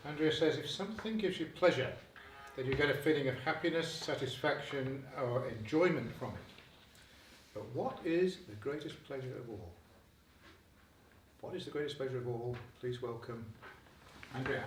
Andrea says, if something gives you pleasure, then you get a feeling of happiness, satisfaction, or enjoyment from it. But what is the greatest pleasure of all? What is the greatest pleasure of all? Please welcome Andrea.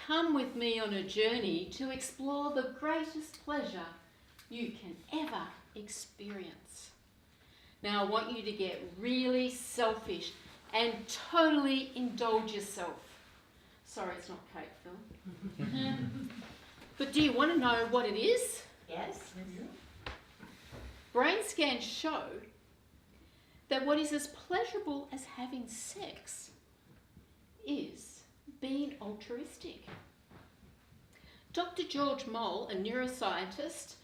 Come with me on a journey to explore the greatest pleasure you can ever experience. Now I want you to get really selfish and totally indulge yourself. Sorry, it's not cake, Phil. But do you want to know what it is? Yes. Brain scans show that what is as pleasurable as having sex is being altruistic. Dr. George Moll, a neuroscientist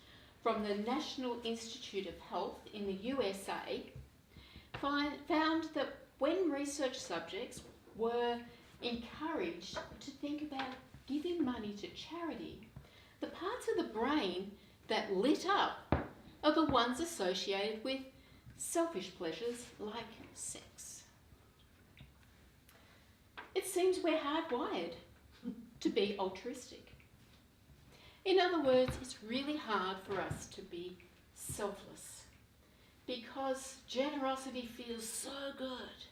from the National Institute of Health in the USA, found that when research subjects were encouraged to think about giving money to charity, the parts of the brain that lit up are the ones associated with selfish pleasures like sex. It seems we're hardwired to be altruistic. In other words, it's really hard for us to be selfless because generosity feels so good.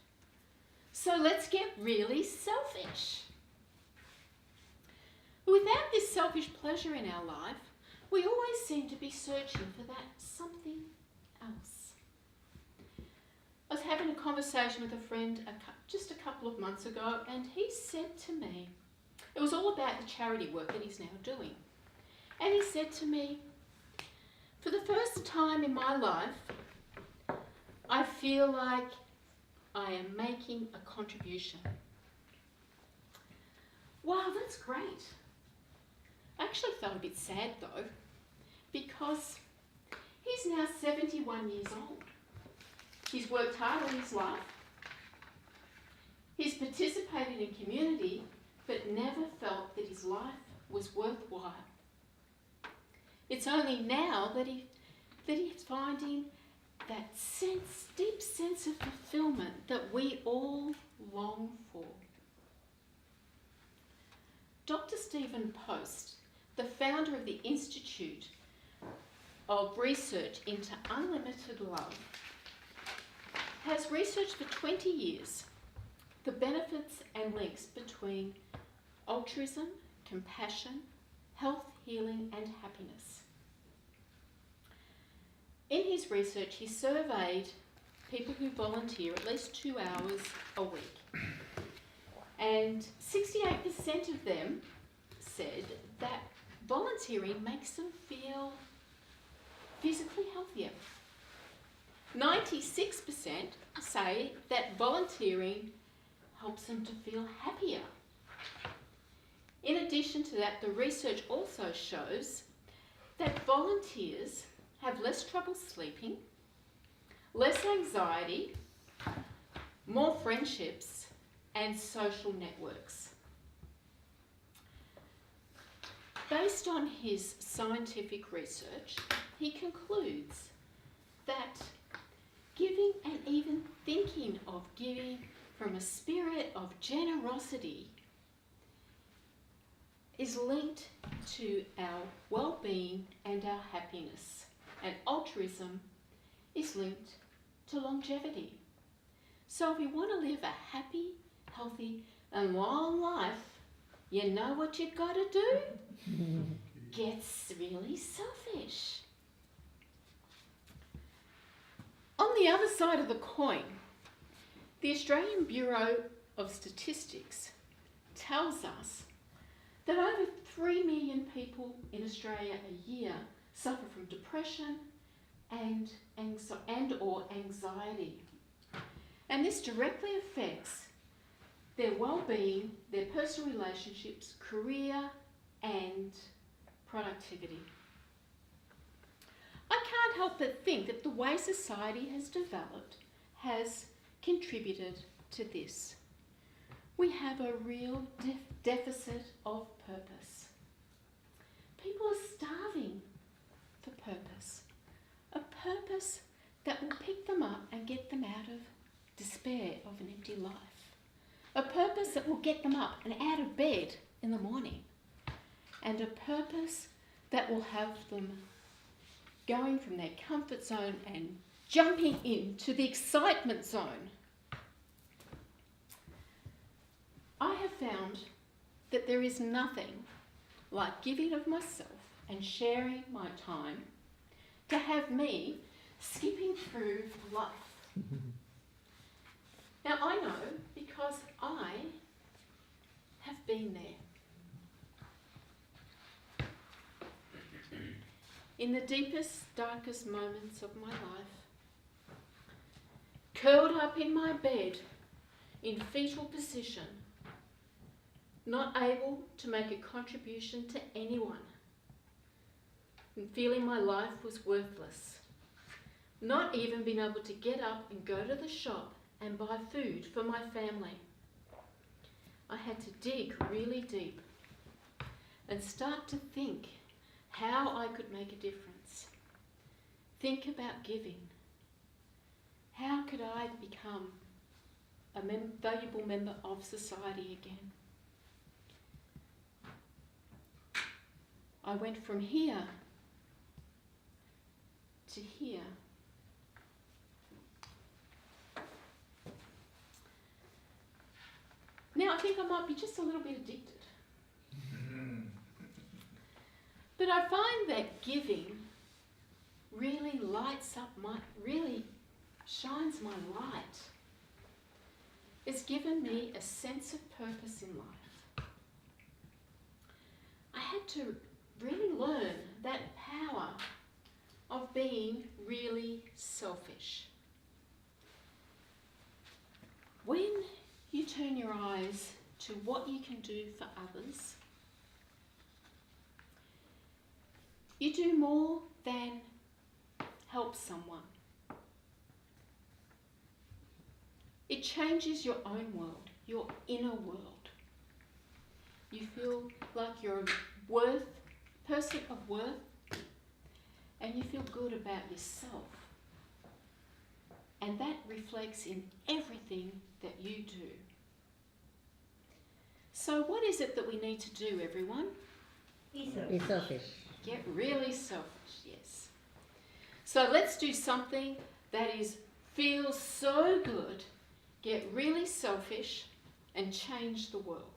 So let's get really selfish. Without this selfish pleasure in our life, we always seem to be searching for that something else. I was having a conversation with a friend just a couple of months ago, and he said to me, it was all about the charity work that he's now doing. And he said to me, for the first time in my life, I feel like I am making a contribution. Wow, that's great. I actually felt a bit sad though, because he's now 71 years old. He's worked hard all his life. He's participated in community, but never felt that his life was worthwhile. It's only now that he's finding that deep sense of fulfillment that we all long for. Dr. Stephen Post, the founder of the Institute of Research into Unlimited Love, has researched for 20 years the benefits and links between altruism, compassion, health, healing, and happiness. In his research, he surveyed people who volunteer at least 2 hours a week. And 68% of them said that volunteering makes them feel physically healthier. 96% say that volunteering helps them to feel happier. In addition to that, the research also shows that volunteers have less trouble sleeping, less anxiety, more friendships, and social networks. Based on his scientific research, he concludes that giving and even thinking of giving from a spirit of generosity is linked to our well-being and our happiness, and altruism is linked to longevity. So if we want to live a happy, healthy and long life, you know what you've got to do? Get really selfish. On the other side of the coin, the Australian Bureau of Statistics tells us that over 3 million people in Australia a year suffer from depression and or anxiety. And this directly affects their well-being, their personal relationships, career and productivity. I can't help but think that the way society has developed has contributed to this. We have a real deficit of purpose. that will get them up and out of bed in the morning, and a purpose that will have them going from their comfort zone and jumping into the excitement zone. I have found that there is nothing like giving of myself and sharing my time to have me skipping through life. Now I know because I have been there. In the deepest, darkest moments of my life, curled up in my bed in fetal position, not able to make a contribution to anyone, and feeling my life was worthless, not even being able to get up and go to the shop and buy food for my family. I had to dig really deep and start to think how I could make a difference. Think about giving. How could I become a valuable member of society again? I went from here to here. Now I think I might be just a little bit addicted. But I find that giving really really shines my light. It's given me a sense of purpose in life. I had to really learn that power of being really selfish. When you turn your eyes to what you can do for others, you do more than help someone. It changes your own world, your inner world. You feel like you're a person of worth, and you feel good about yourself. And that reflects in everything that you do. So what is it that we need to do, everyone? Be selfish. Get really selfish, yes. So let's do something that feels so good, get really selfish, and change the world.